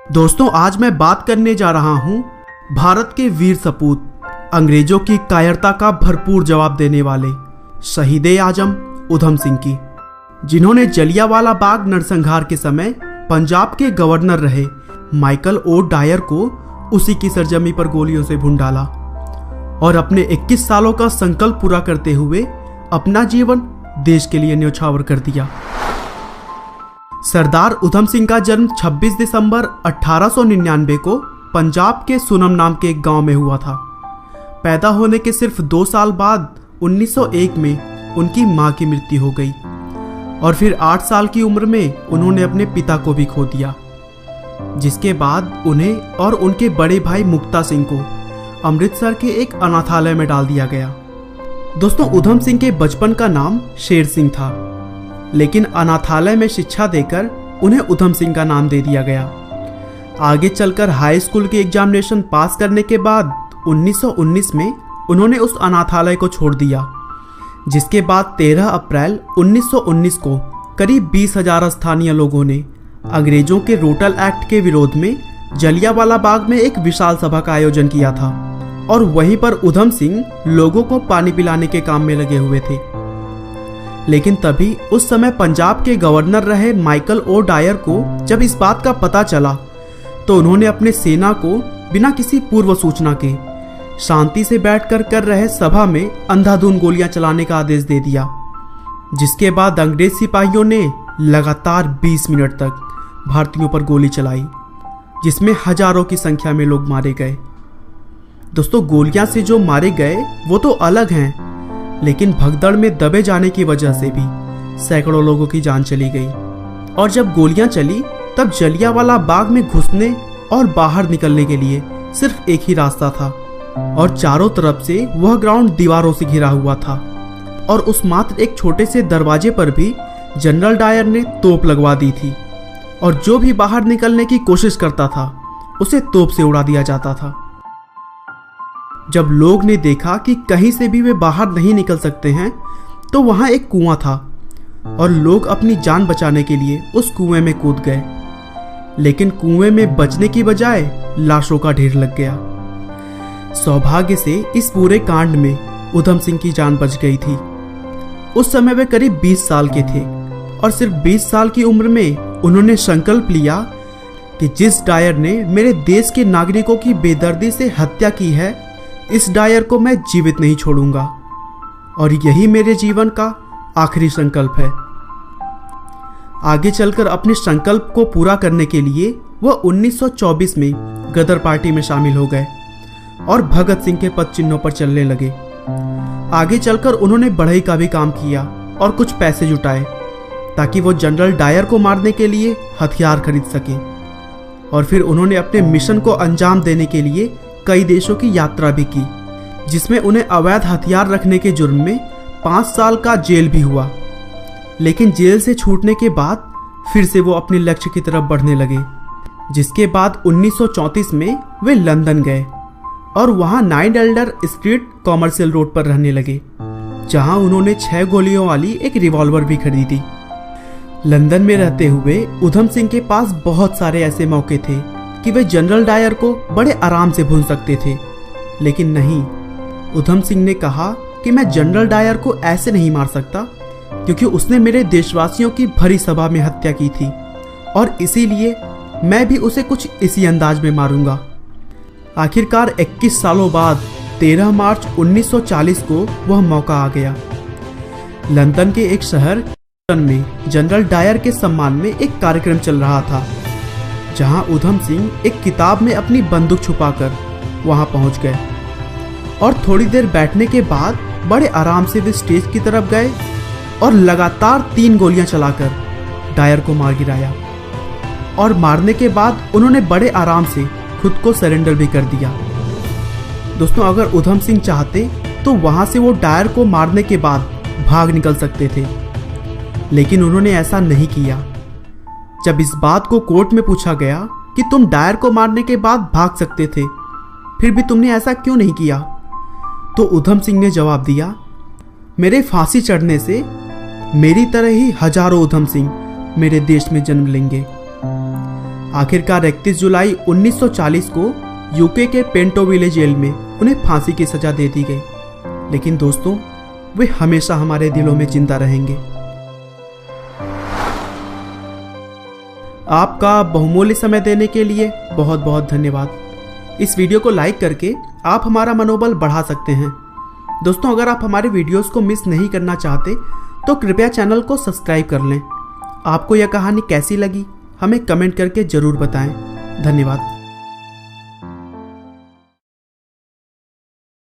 दोस्तों, आज मैं बात करने जा रहा हूं भारत के वीर सपूत, अंग्रेजों की कायरता का भरपूर जवाब देने वाले शहीद-ए-आजम उधम सिंह की, जिन्होंने जलियांवाला बाग नरसंहार के समय पंजाब के गवर्नर रहे माइकल ओ डायर को उसी की सरजमी पर गोलियों से भून डाला और अपने 21 सालों का संकल्प पूरा करते हुए अपना जीवन देश के लिए न्यौछावर कर दिया। सरदार उधम सिंह का जन्म 26 दिसंबर 1899 को पंजाब के सुनम नाम के एक गांव में हुआ था। पैदा होने के सिर्फ 2 साल बाद 1901 में उनकी मां की मृत्यु हो गई और फिर 8 साल की उम्र में उन्होंने अपने पिता को भी खो दिया, जिसके बाद उन्हें और उनके बड़े भाई मुक्ता सिंह को अमृतसर के एक अनाथालय में डाल दिया गया। दोस्तों, उधम सिंह के बचपन का नाम शेर सिंह था, लेकिन अनाथालय में शिक्षा देकर उन्हें उधम सिंह का नाम दे दिया गया। आगे चलकर हाई स्कूल के एग्जामिनेशन पास करने के बाद 1919 में उन्होंने उस अनाथालय को छोड़ दिया, जिसके बाद 13 अप्रैल 1919 को करीब 20,000 स्थानीय लोगों ने अंग्रेजों के रोटल एक्ट के विरोध में जलियांवाला बाग में एक विशाल सभा का आयोजन किया था और वहीं पर उधम सिंह लोगों को पानी पिलाने के काम में लगे हुए थे। लेकिन तभी उस समय पंजाब के गवर्नर रहे माइकल ओ डायर को जब इस बात का पता चला तो उन्होंने अपने सेना को बिना किसी पूर्व सूचना के शांति से बैठकर कर रहे सभा में अंधाधुंध गोलियां चलाने का आदेश दे दिया, जिसके बाद अंग्रेज सिपाहियों ने लगातार 20 मिनट तक भारतीयों पर गोली चलाई, जिसमें हजारों की संख्या में लोग मारे गए। दोस्तों, गोलियां से जो मारे गए वो तो अलग हैं, लेकिन भगदड़ में दबे जाने की वजह से भी सैकड़ों लोगों की जान चली गई। और जब गोलियां चली तब जलियांवाला बाग में घुसने और बाहर निकलने के लिए सिर्फ एक ही रास्ता था और चारों तरफ से वह ग्राउंड दीवारों से घिरा हुआ था और उस मात्र एक छोटे से दरवाजे पर भी जनरल डायर ने तोप लगवा दी थी और जो भी बाहर निकलने की कोशिश करता था उसे तोप से उड़ा दिया जाता था। जब लोग ने देखा कि कहीं से भी वे बाहर नहीं निकल सकते हैं तो वहां एक कुआं था और लोग अपनी जान बचाने के लिए उस कुएं में कूद गए, लेकिन कुएं में बचने की बजाय लाशों का ढेर लग गया। सौभाग्य से इस पूरे कांड में उधम सिंह की जान बच गई थी। उस समय वे करीब 20 साल के थे और सिर्फ 20 साल की उम्र में उन्होंने संकल्प लिया कि जिस डायर ने मेरे देश के नागरिकों की बेदर्दी से हत्या की है, इस डायर को मैं जीवित नहीं छोड़ूंगा और यही मेरे जीवन का आखिरी संकल्प है। आगे चलकर अपने संकल्प को पूरा करने के लिए वह 1924 में गदर पार्टी में शामिल हो गए और भगत सिंह के पद चिन्हों पर चलने लगे। आगे चलकर उन्होंने बढ़ई का भी काम किया और कुछ पैसे जुटाए ताकि वो जनरल डायर को मारने के लिए हथियार खरीद सके और फिर उन्होंने अपने मिशन को अंजाम देने के लिए कई देशों की यात्रा भी की, जिसमें उन्हें अवैध हथियार रखने के जुर्म में 5 साल का जेल भी हुआ। लेकिन जेल से छूटने के बाद फिर से वो अपने लक्ष्य की तरफ बढ़ने लगे, जिसके बाद 1934 में वे लंदन गए और वहां 9 एल्डर स्ट्रीट कॉमर्शियल रोड पर रहने लगे, जहां उन्होंने 6 गोलियों वाली एक रिवॉल्वर भी खरीदी। लंदन में रहते हुए उधम सिंह के पास बहुत सारे ऐसे मौके थे कि वे जनरल डायर को बड़े आराम से भून सकते थे, लेकिन नहीं, उधम सिंह ने कहा कि मैं जनरल डायर को ऐसे नहीं मार सकता क्योंकि उसने मेरे देशवासियों की भरी सभा में हत्या की थी और इसीलिए मैं भी उसे कुछ इसी अंदाज में मारूंगा। आखिरकार 21 सालों बाद 13 मार्च 1940 को वह मौका आ गया। लंदन के एक शहर में जनरल डायर के सम्मान में एक कार्यक्रम चल रहा था, जहां उधम सिंह एक किताब में अपनी बंदूक छुपाकर वहां पहुंच गए और थोड़ी देर बैठने के बाद बड़े आराम से वे स्टेज की तरफ गए और लगातार 3 गोलियां चलाकर डायर को मार गिराया और मारने के बाद उन्होंने बड़े आराम से खुद को सरेंडर भी कर दिया। दोस्तों, अगर उधम सिंह चाहते तो वहां से वो डायर को मारने के बाद भाग निकल सकते थे, लेकिन उन्होंने ऐसा नहीं किया। जब इस बात को कोर्ट में पूछा गया कि तुम डायर को मारने के बाद भाग सकते थे, फिर भी तुमने ऐसा क्यों नहीं किया, तो उधम सिंह ने जवाब दिया, मेरे फांसी चढ़ने से मेरी तरह ही हजारों उधम सिंह मेरे देश में जन्म लेंगे। आखिरकार 31 जुलाई 1940 को यूके के पेंटोविले जेल में उन्हें फांसी की सजा दे दी गई। लेकिन दोस्तों, वे हमेशा हमारे दिलों में जिंदा रहेंगे। आपका बहुमूल्य समय देने के लिए बहुत बहुत धन्यवाद। इस वीडियो को लाइक करके आप हमारा मनोबल बढ़ा सकते हैं। दोस्तों, अगर आप हमारे वीडियोस को मिस नहीं करना चाहते तो कृपया चैनल को सब्सक्राइब कर लें। आपको यह कहानी कैसी लगी हमें कमेंट करके ज़रूर बताएं। धन्यवाद।